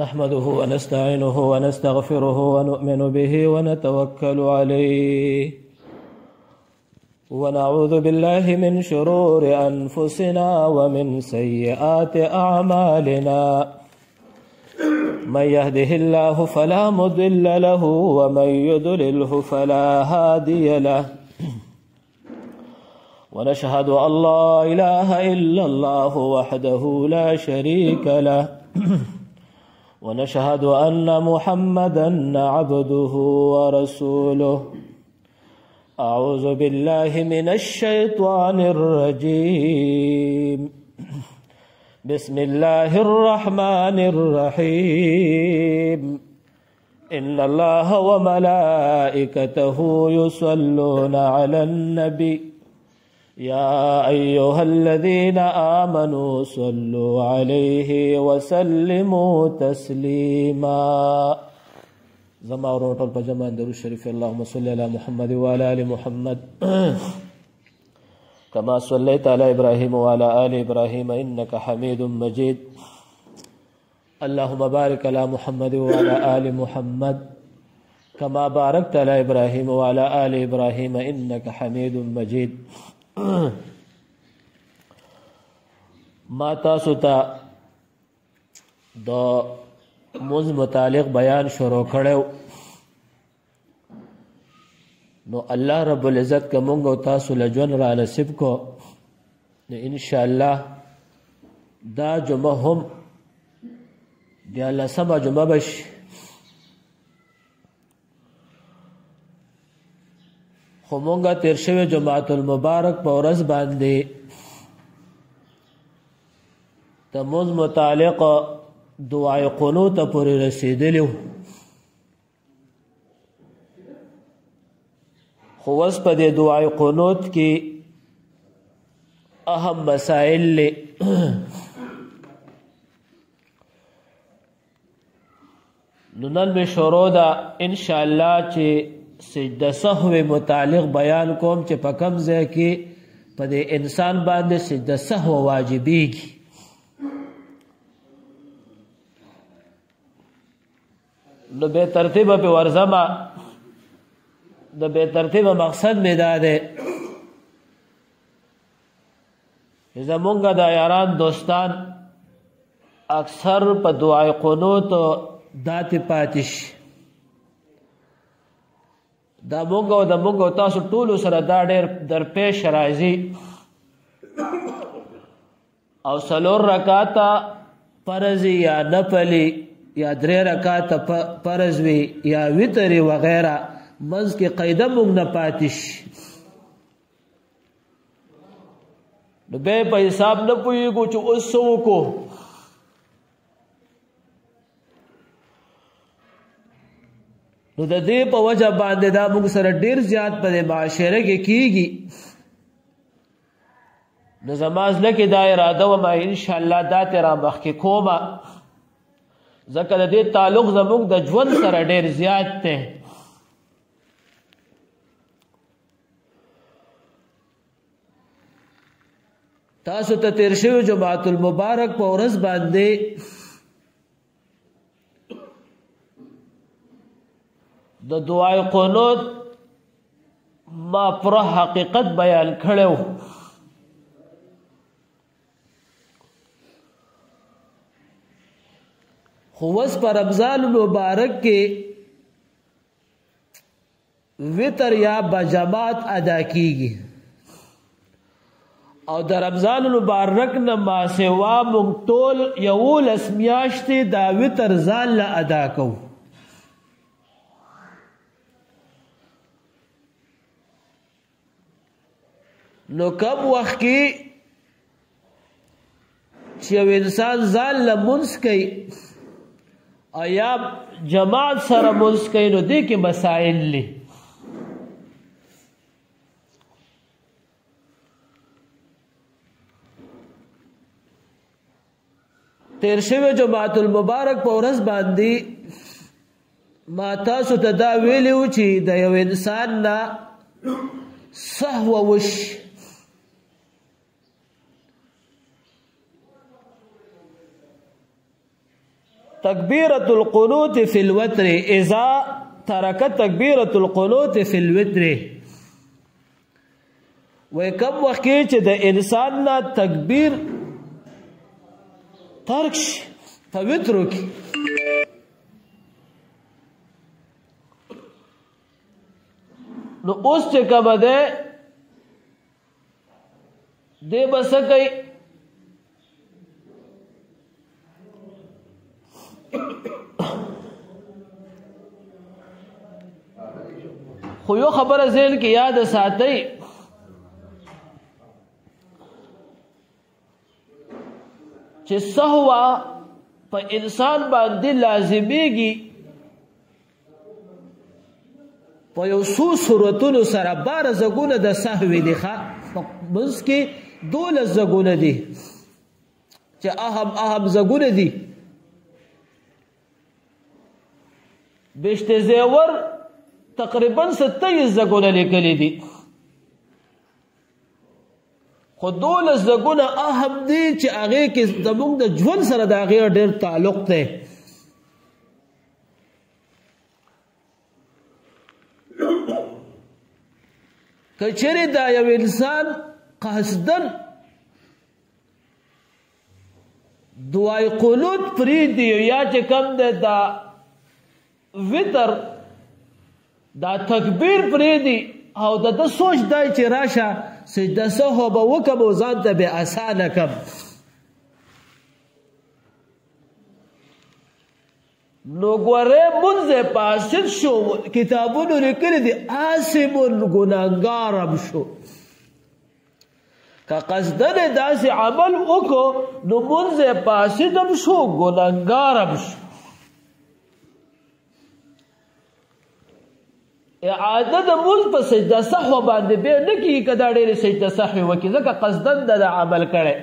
نحمده ونستعينه ونستغفره ونؤمن به ونتوكل عليه ونعوذ بالله من شرور أنفسنا ومن سيئات أعمالنا من يهده الله فلا مضل له ومن يضلله فلا هادي له ونشهد أن لا إله إلا الله وحده لا شريك له ونشهد أن محمدا عبده ورسوله أعوذ بالله من الشيطان الرجيم بسم الله الرحمن الرحيم إن الله وملائكته يصلون على النبي يا أيها الذين آمنوا صلوا عليه وسلموا تسليما زما ورونو په جمع درود شریف اللهم صل على محمد وعلى آل محمد كما صليت على إبراهيم وعلى آل إبراهيم إنك حميد مجيد اللهم بارك على محمد وعلى آل محمد كما باركت على إبراهيم وعلى آل إبراهيم إنك حميد مجيد ما تاسو ته د موز متعلق بیان شروع کړو نو الله رب العزت کومګ او تاسو لجون را نصیب کو نو ان شاء الله دا جمعه هم دی الله سبا جمعه بش خو مونږه تیر شوی جمعۃ المبارک په ورځ باندې د موز متعلق دعای قنوت پورې رسیدلیو خو اوس په دې دعای قنوت کې اهم مسائل نو نن به شروع ده ان شاء الله چې سجده سهو متعلق بیان کوم چې په کوم ځای کې په دې انسان باندې سجده سهو واجبېږي نو به ترتیب په ورزما د به ترتیب مقصد می دا ده زمونږ د یاران دوستان اکثر په دعای قنوت دات پاتش دا مونږ او د مونږ تاسو ټول سره دا ډېر درپېښ راځي او څلور رکعاته فرض یا نفلی یا درې رکعاته فرض وي یا وتر وغیرہ منځ کې قاعده مونږ نه پاتش نو به په حساب نه پوهېږو چې اوس څه وکړو نو د دې په وجه باندې دا موږ سره ډیر زیات په معاشره کې کیږي نو زماز لکه دا اراده و ما ان شاء الله دا تیرا مخ کې کومه ځکه د دې تعلق زموږ د ژوند سره ډیر زیات دی تاسو ته تیر شوی جمعۃ المبارک په ورځ باندې د دعای قنوت ما پر حقیقت بیان کړو خو اوس په رمضان مبارک کې وتر یا بجماعت ادا کیږي او د رمضان مبارک نه ما سوا مونږ ټول یولس میاشتې دا وتر ځان له ادا کوو نو کم وخت کې چې یو انسان ځان لمونځ کوي او یا جماعت سره مونځ کوي نو دې کې مسائل دي تیر شوی جمعۃ المبارک په ورځ باندې ما تاسو ته دا ویلو چې د یو انسان نه سهو وش تکبیرۃ القنوت فی الوتر اذا ترک تکبیرۃ القنوت فی الوتر وای کم وخت کې چې د انسان نه تکبیر ترک شي په وترو کې نو اوس چې کومه ده دې بس کوي خو یو خبره ذهن کې یاد ساتئ چې سهو په انسان باندې لازمیږي په یو څو صورتونو سره 12 زګونه د سهو دي ښه منځ کې 12 زګونه دي چې اهم زګونه دي بشته زیور تقریبا 27 زګونه لیکلي دي خو 12 زګونه اهم دي چې هغه کې زموږ د ژوند سره د هغه ډېر تعلق دی کچره دا یو انسان قصدن دعای قنوت پریدي یا چې کم ده دا وتر دا تکبیر پریدي او د سوچ دای چې راشه سجده سهو به وکم او ځان ته به اسانه کم نو ګوره منځه پاسد شو کتابونو لیکلي دي آسمون ګناهګارم شو که قصدن داسې عمل وکړو نو منځه پاسدم شو ګناهګارم شو اعاده د مول په سجده صحو باندې به نه کیږي کدا ډېر سجده صحو وکي ځکه قصدن د عمل کړي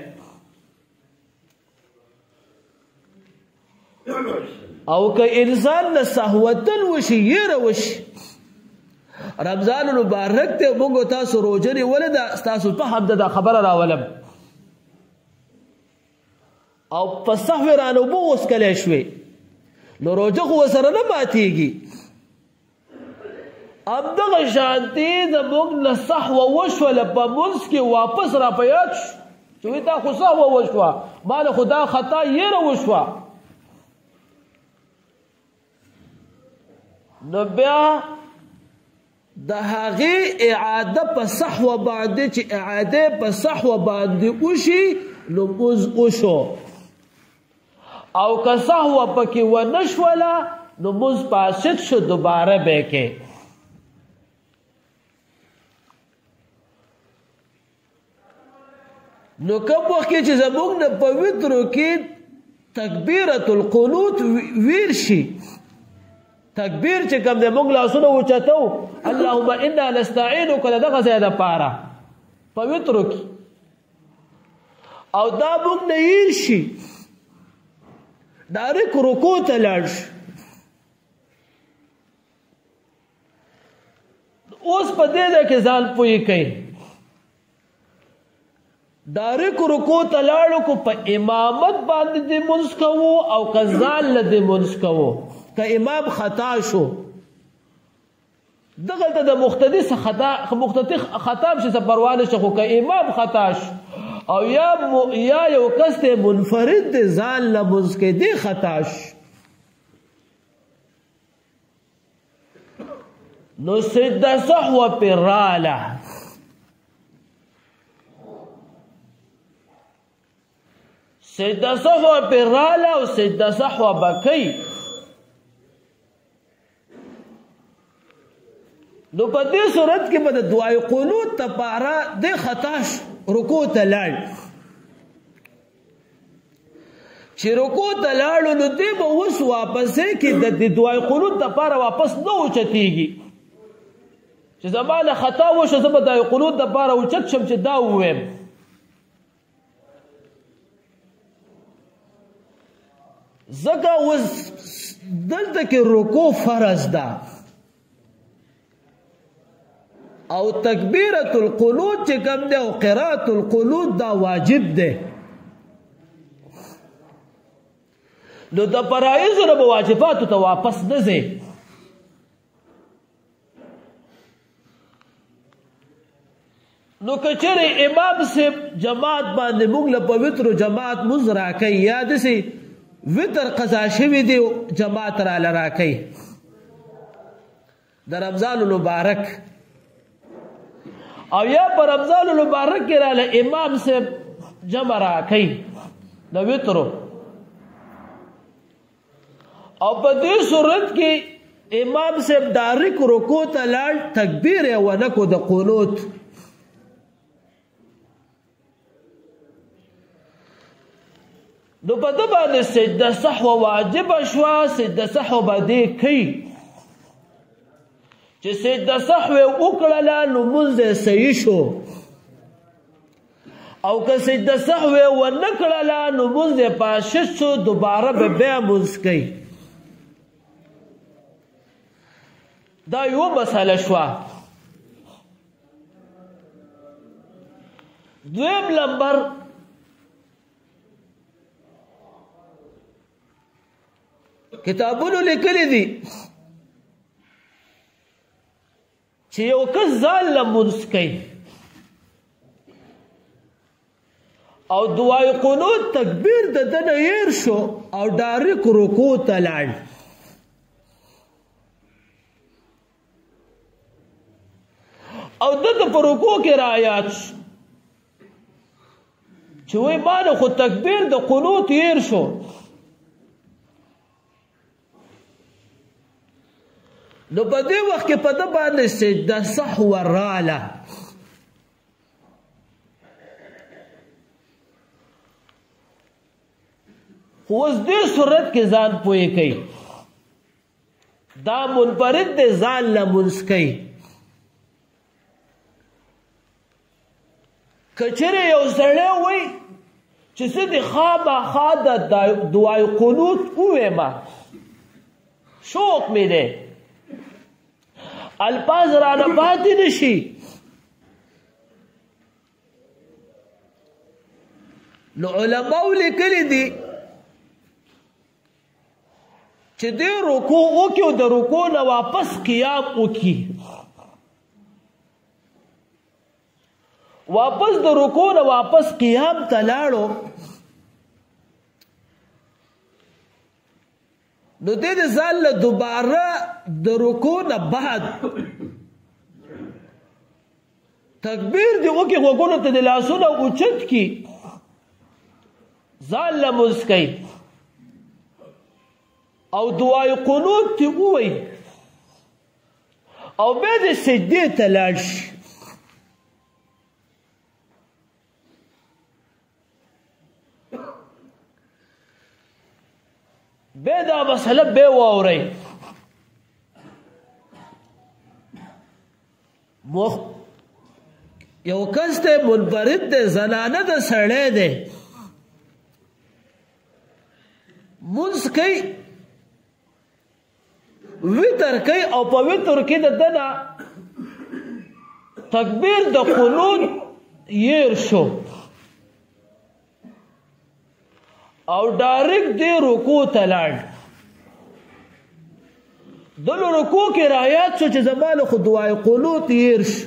او که انسان له سهوتن وشي یره وشي رمضان مبارک ته موږ تاسو روزه ولدا تاسو په حد د خبره راولم او په سهو رانو بو وسکلې شوي نو روزه خو سره نه ماتيږي اب دغه شانتی د موږ نه صحوه وشوله په منځ کې واپس را پیاد شو چې تا خو صحوه وشوه مال خدا خطا یې را وشوه نو بیا د هغې اعاده په صحوه باندې چې اعاده په صحوه باندې وشي نو موږ وشو او که صحوه پکې ونه شوله نو موږ فاسد شو دوباره به کې نو کوم وخت کې چې زموږ نه په وترو کې تکبیرۃ القنوت ویر شي تکبیر چې کوم د موږ لاسونه وچتو اللهم انا نستعينك دغه زیاده پاره په وترو کې او دا موږ نه ویر شي ډایرک رکوع ته لاړ شي اوس په دې کې ځان پوي کوي ډایرک رکوع ته لاړو کو په امامت باندې د منځ کوو او کزال له د منځ کوو که امام خطا شو دغه ته د مقتدی خطا شي څه پروا نه شي خو که امام خطا شو او یا یو کس ته منفرد د ځان له منځ کې دی خطا شو نو سجده صحوه پر راله سجده صحوه پر راله او سجده صحوه بکی نو په دې صورت کې به د دعای قنوت لپاره د خطاش رکوع ته لاړ چې رکوع ته لاړو نو دې به اوس واپسې کې د دعای قنوت لپاره واپس نه اوچتېږي چې زما نه خطا وشو زه به د دعای قنوت لپاره اوچت شم چې دا ووایم ځکه اوس دلته کې رکوع فرض ده او تکبیرۃ القنوت چې کوم ده او قرات القنوت دا واجب ده نو د فرایضو نه به واجباتو ته واپس نه ځې. نو که چېرې امام صاحب جماعت باندې موږ له په وترو جماعت مونځ راکوي یا داسې وتر قضا شوي دی جماعت راله راکوي د رمضان المبارک، او یا په رمضان المبارک کې راله امام صاحب جمع راکوي د وترو، او په دې صورت کې امام صاحب ډایرک رکوع ته لاړ، تکبیر یې ونه کړو د قنوت، نو په ده باندې سجده سهو واجبه شوه. سجده سهو به دې کوي چې سجده سهو یې وکړله نو لمونځ یې صحیح شو، او که سجده سهو یې ونه کړله نو لمونځ یې فاسد شو، دوباره به بیا لمونځ کوي. دا یو مسله شوه. دویم نمبر کتابونو لیکلی دي چې یو کس ځان له لمونځ کوي او دعای قنوت تکبیر د ده نه هیر شو او ډایرک رکوع ته لاړ، او دته په رکوع کې رایات شو چې وایي ما نه خو تکبیر د قنوت هیر شو، نو په دې وخت کې په ده باندې سجده سهو راله. خو اوس دې صورت کې ځان پوه کوي، دا منفرد دی ځان له لمونځ کوي. که چېرې یو سړی وایي چې زه دې خامخا د دعای قنوت وویمه، شوق مې دی، الفاظ رانه پاتې نشي، نو علماء لیکلي دي چې دې رکوع وکړي او د رکوع نه واپس قیام وکړي، واپس د رکوع نه واپس قیام ته لاړو، نو دې ځان له دوباره د رکوع نه بعد تکبیر دې وکړي، غوږونو ته د لاسونه اوچت کړي، ځان له لمونځ کوي او دعای قنوت ته ووایي او بیا د سجدې ته لاړ شي. بیا دا مسله بیا واورئ. یو کس دی منفرد دی، زنانه د سړی دی، مونځ کوي، وتر کوي، او په وتر کې د ده نه تکبیر د قنوت هیر شو او ډایرک دی رکوع ته لاړ، دلو رکوع کې رایات شو چې زما له خو دعای قنوت هیر شو،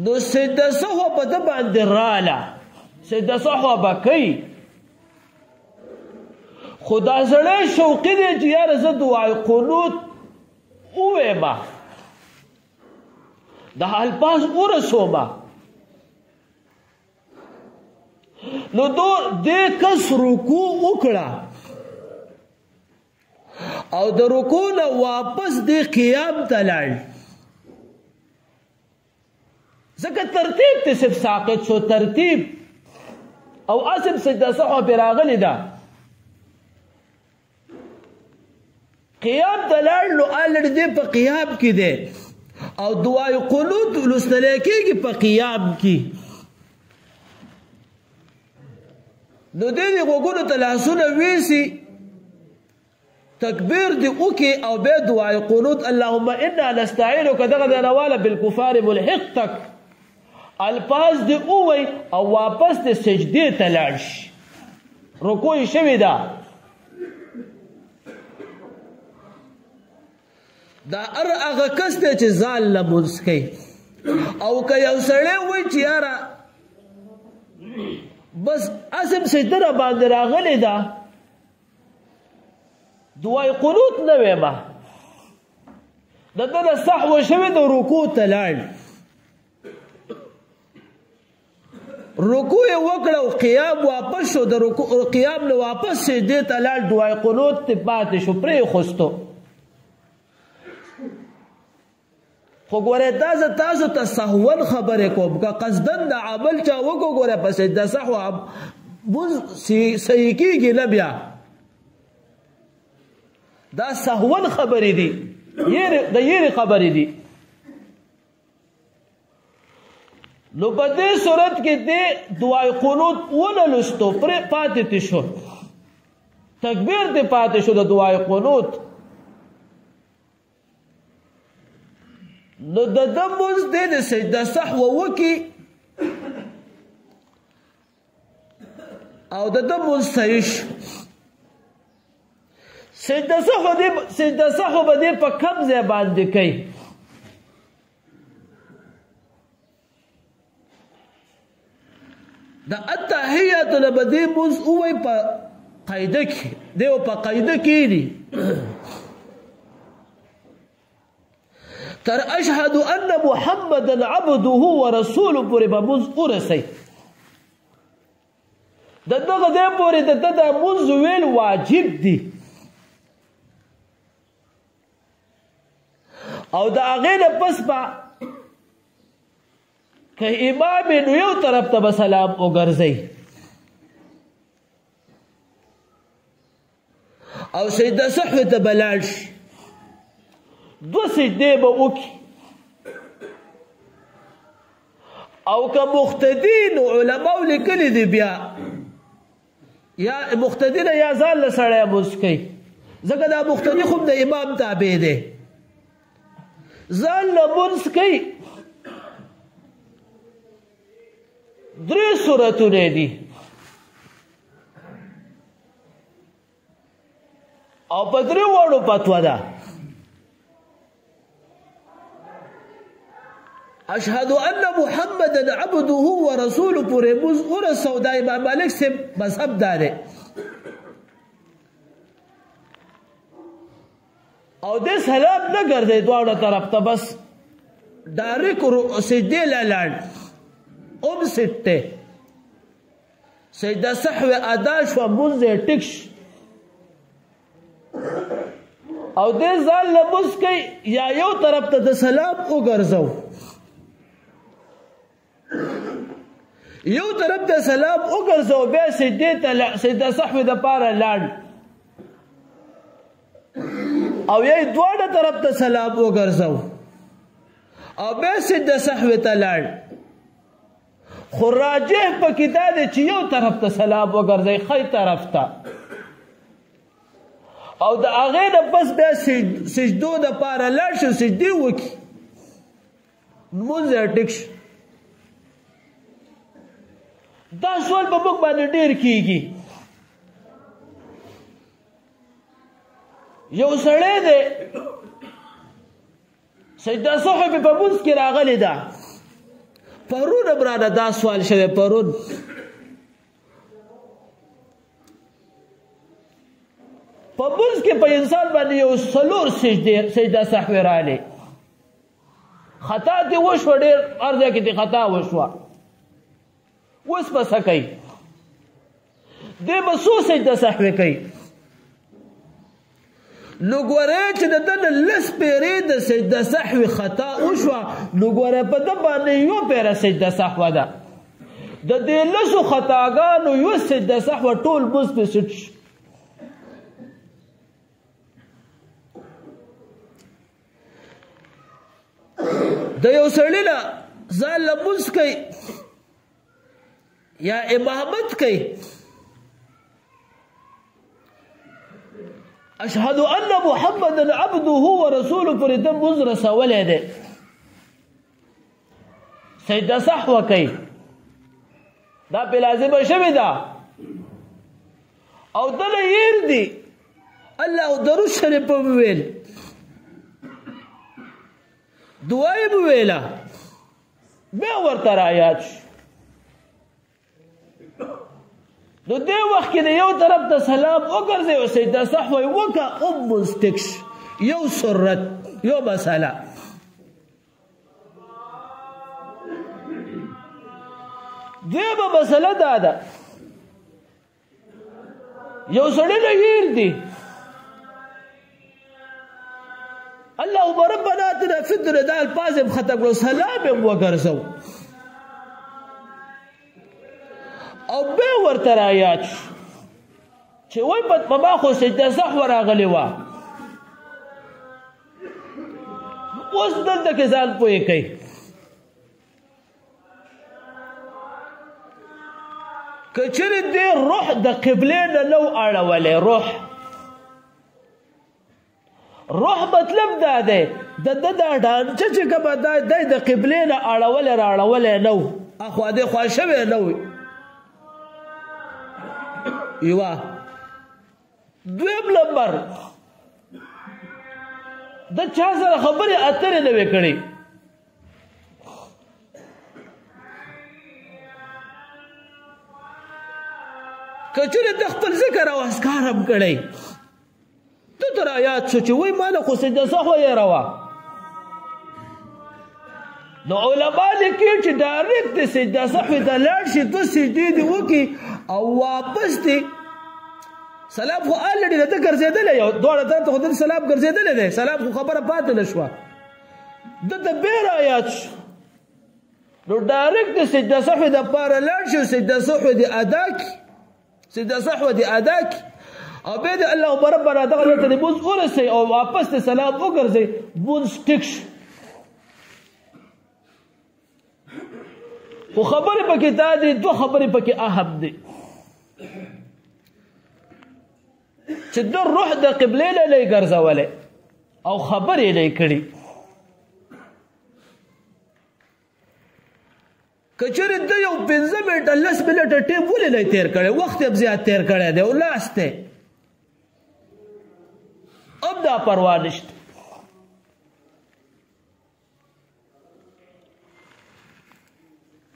نو سجده سهو په ده باندې راله، سجده سهو به کوي، خو دا سړی شوقي دی چې یاره زه دعای قنوت وویمه، د الفاظ ورسومه، نو دې کس رکوع وکړه او د رکوع نه واپس دې قیام ته لاړ، ځکه ترتیب ته صرف ساقط شو، ترتیب او اصل سجده سهو پې راغلی ده، قیام ته لاړ، نو الرډي دې په قیام کې دی او دعای قنوت لوستلی کېږي په قیام کې، نو دې غوږونو ته لاسونه ویسي، تکبیر دې وکړي او بیا دعای قنوت اللهم انا نستعینک دغه د نواله بالکفار ملحق تک الفاظ دې ووایي او واپس دې سجدې ته لاړ شي. رکوع شوی دا دا هغه کس دی چې ځان لمونځ کوي او که یو سړی وایي چې یاره بس اسم سجده را باندې راغلی ده دعای قنوت نه ویمه د ده نه صحو شوې د رکوع ته لاړ رکوع یې وکړه او قیام واپس شو د قیام نه واپس سجدې ته لاړ دعای قنوت ته پاتې شو پرېښوستو خو ګوره دا زه تاسو ته سهون خبرې کوم که قصدن د عمل چا وکړو ګوره په سجده سهو مونځ صحیح کېږي نه بیا دا سهون خبرې دي د یېرې خبرې دي نو په دې صورت کې دې دعای قنوت ونه لوستو پرې پاتې تی شو تکبیر دې پاتې شو د دعای قنوت نو د ده مونځ دی د سجده سهو وکړي او د ده مونځ صحیح شو سجده سهو به دې په کم ځای باندې کوي د التحیات نه به دې مونځ ووایي په قاعده کې دی په قاعده کې دي تر اشهد ان محمدا عبده ورسوله پورې به مونځ ورسئ د دغه ځای پورې د ده د مونځ ویل واجب دي او د هغې نه پس به که امام نو یو طرف ته به سلام وګرځئ او سجده سهو ته به لاړ شي دو سجدې به وکړي او که مقتدین علماو لیکلي دي بیا یا مقتدی نه یا ځان له سړی مونځ کوي ځکه دا مقتدي خو د امام تابع دی ځان له مونځ کوي درې صورتونه دي او په درې واړو فتوا ده اشهد ان محمدا عبده ورسوله پورې مونځ ورسو دا امام مالک صاحب مذهب دا دی او دې سلام نه ګرځئ دواړو طرف ته بس ډایرک سجدې له لاړ سجده سجده سهو ادا شوه مونځ یې ټیک شو او دې ځان له مونځ کوي یا یو طرف ته د سلام وګرځو یو طرف ته سلام وګرځو بیا سجدې ته سجده سهو دپاره لاړ او یا دواړه طرف ته سلام وګرځو او بیا سجده سهو ته لاړ خو راجح پکې دا دی چې یو طرف ته سلام وګرځئ ښی طرف ته او د هغې نه پس بیا سجدو دپاره لاړ شو سجدې وکړي لمونځ یې ټیک شو دا سوال په موږ باندې ډېر کېږي یو سړی دی سجده سهو مې په مونځ کې راغلی ده پرون هم رانه دا سوال شوی پرون په مونځ کې په انسان باندې یو څلور سجده سهو راغلی خطا دې وشوه ډېر هر ځای کې دې خطا وشوه اوس به څه کوي دې به څو سجده سهو کوي نو ګورئ چې د ده نه لس پیرې د سجده سهو خطا وشوه نو ګورئ په ده باندې یو پیره سجده سهو ده د دې لسو خطاګانو یو سجده سهو ټول مونځ پې سټ شو د یو سړي نه ځان له مونځ کوي یا امامت کوي اشهد ان محمدا عبده ورسوله پورې د مونځ رسولی دی سجده سهو کوي دا پې لازمه شوې ده او دله ير دي الله درود شریف وویل دعا یې وویله بیا ورته رایاد شو نو دې وخت کې د یو طرف ته سلام وګرځئ او سجده صحوه یې وکړه او مونځ ټیک شو یو سرت یو مسله دویمه مسله دا ده یو سړی لګیر دی اللهم ربنا اتنا فی الدنیا دا الفاظ یې ختم کړو سلام یې وګرځو او بیا ورته رایاد شو چې وایي په ما خو سجده صحوه راغلې وه اوس دلته کې ځان پوه کوي که چېرې دې روح د قبلې نه نو اړولی روح مطلب دا دی د ده دا ډانچه چې کومه دا دی د قبلې نه اړولی راړولی نه و اخوا دې خوا شوی نه وي یوه دویم نمبر د چا سره خبرې اترې نه وې کړې که چېرې د خپل ذکر او اذکار هم کړی ده ته رایاد شو چې وایي ما نه خو سجده صحوه یېره وه نو علما لیکي چې ډایرکټ د سجده صحوې ته لاړ شي دوه سجدې دې وکړي او واپس دې سلام خو الریډي د ده ګرځېدلی یو دواړه طرف ته خو د سلام ګرځېدلی دی سلام خو خبره پاتې نه شوه ده ته بیا رایاد شو نو ډایرکټ د سجده صحوې دپاره لاړ شي او سجده صحوه دې ادا کړي سجده صحوه دې ادا کړي او بیا دې اللهم ربنا دغه ځای ته دې مونځ ورسوي او واپس دې سلام وګرځئ مونځ ټیک شو خو خبرې پکې دا دي دوه خبرې پکې اهم دي چې د روح د قبلې نه نه یې ګرځولی او خبرې نه یې کړي که چېرې ده یو 15 منټه 10 منټه ټیم ولې نه تیر کړی وخت یې زیات تیر کړی دی او لاس دی اب دا پروا نشته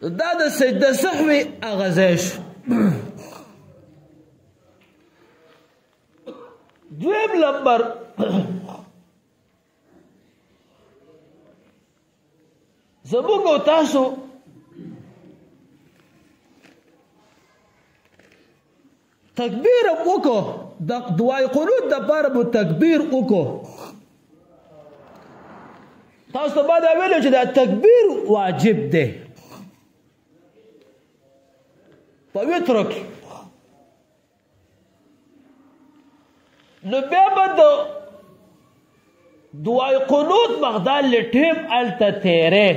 دا د سجده صحوې هغه ځای شو دویم نمبر زموږ او تاسو تکبیر هم وکړو د دعای قنوت دپاره مو تکبیر وکړو تاسو ته ما دا ویلو چې دا تکبیر واجب دی په وترو کې نو بیا به د دعای قنوت مقدار لټیم هلته تیرې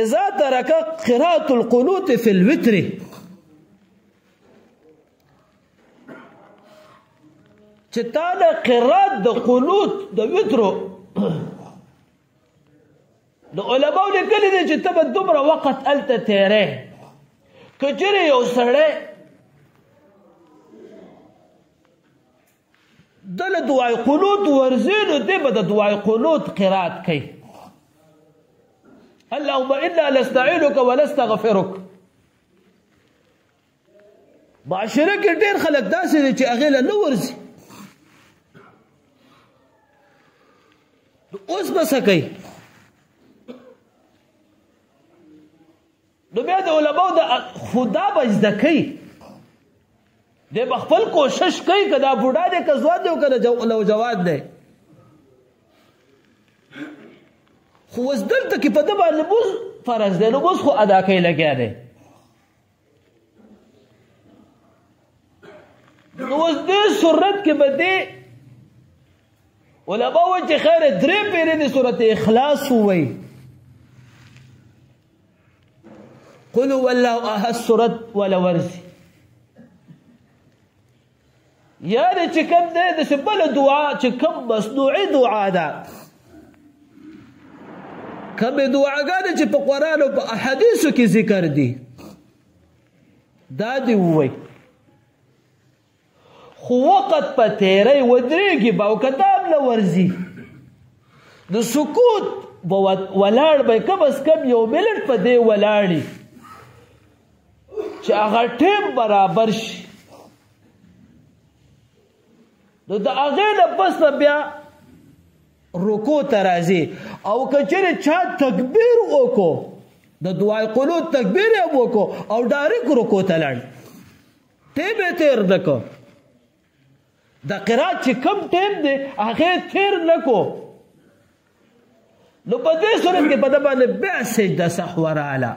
اذا ترک قراءة القنوت في الوتر چې تا نه قرات د قنوت د وترو د علماو لیکلي دي چې ته به دومره وخت هلته تیرې که چېرې یو سړی ده له دعای قنوت ورځي نو دی به د دعای قنوت قرات کوي اللهم انا نستعینک ونستغفرک معاشره کې ډېر خلک داسې دي چې هغې له نه ورځي اوس به څه کوي نو بیا د علماو د خدا به زده کوي دی به خپل کوشش کوي که دا بوډا دی که ځوان دی او که نوجوان دی خو اوس دلته کې په ده باندې لمونځ فرض دی لمونځ خو ادا کوي لګیا دی نو اوس دې صورت کې به دی علما وایي چې خیر درې پیرې د صورت اخلاص ووایي قل هو الله احد صورت ولا ورځي یعنې چې کوم دی داسې بله دعا چې کوم مصنوعي دعا ده کومې دعاګانې چې په قرآن او په احادیثو کې ذکر دي دا دې ووایي خو وقت په تیری ودرېږي به او کتاب نه ورځي د سکوت به ولاړ به کم از کم یو منټ په دې ولاړي چې هغه ټیم برابر شي نو د هغې نه پس به بیا رکو ته راځي او که چېرې چا تکبیر وکړو د دعای قنوت تکبیر یې وکړو او ډایرکټ رکو ته لاړ ټیم یې تېر نه کړ د قرات چې کم ټیم دی هغې تېر نه کړو نو په دې صورت کې په ده باندې بیا سجده سهوه راغله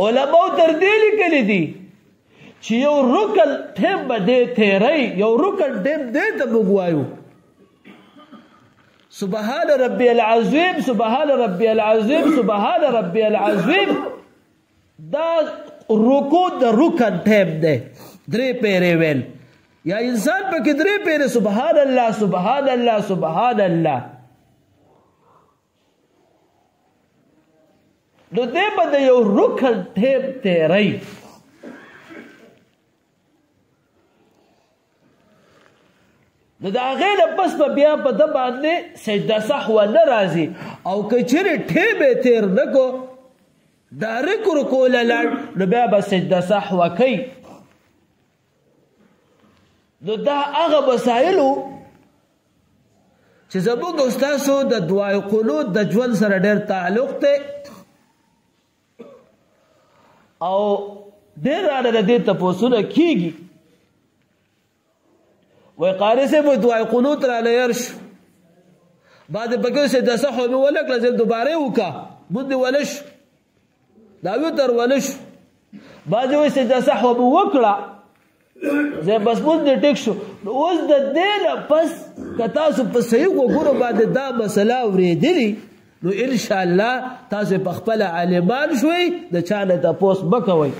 علماو تر دې لیکلي دي چې یو رکن ټیم به دې تېری یو رکن ټیم دې ته موږ وایو سبحان ربي العظیم سبحان ربي العظیم سبحان ربي العظیم دا رکو د رکن ټیم دی 3 پیرې ویل یا انسان پکې 3 پیرې سبحان الله سبحان الله سبحان الله نو دې به د یو رکن ټیم تېری نو د هغې نه پس به بیا په ده باندې سجده سهوه نه راځي او که چېرې ټیم یې تېر نه کړو ډایرکټ رکو له لاړ نو بیا به سجده سهوه کوي نو دا هغه مسایلو چې زموږ او ستاسو د دعای قنوت د ژوند سره ډېر تعلق دی او ډېر رانه د دې تپوسونه کېږي وای قاری صاحب وای دعای قنوت رانه هېر شو بعد پکې سجده سهوه مې ونه کړه زه دوباره یې وکړه مونځ دې ونه شو دا وتر ونه شو بعضې وایي سجده سهوه مې وکړه زه بس مونځ دې ټیک شو نو اوس د دې نه پس که تاسو په صحیح غوږونو باندې دا مسله اورېدلي نو انشاءالله تاسو په خپله عالمان شوئ د چا نه تپوس مه کوئ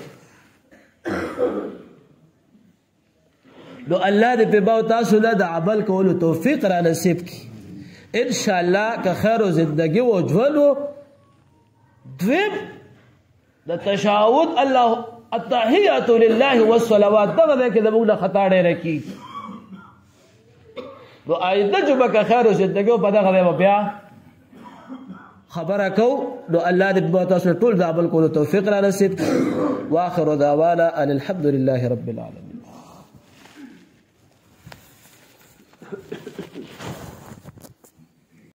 نو الله دې په باو تاسو نه د عمل کولو توفیق را نصیب کړي انشاءالله که خیر و زندگی و ژوند و دویم د تشهد الله التحیات لله والصلوات دغه ځای کې زموږ نه خطا ډېره کېږي نو آینده جمعه که خیر و زندگی و په دغه ځای به بیا خبره کو نو الله دې په تاسو ټول د عمل کولو توفیق را نصیب کړي واخر دعوانا ان الحمد لله رب العالمين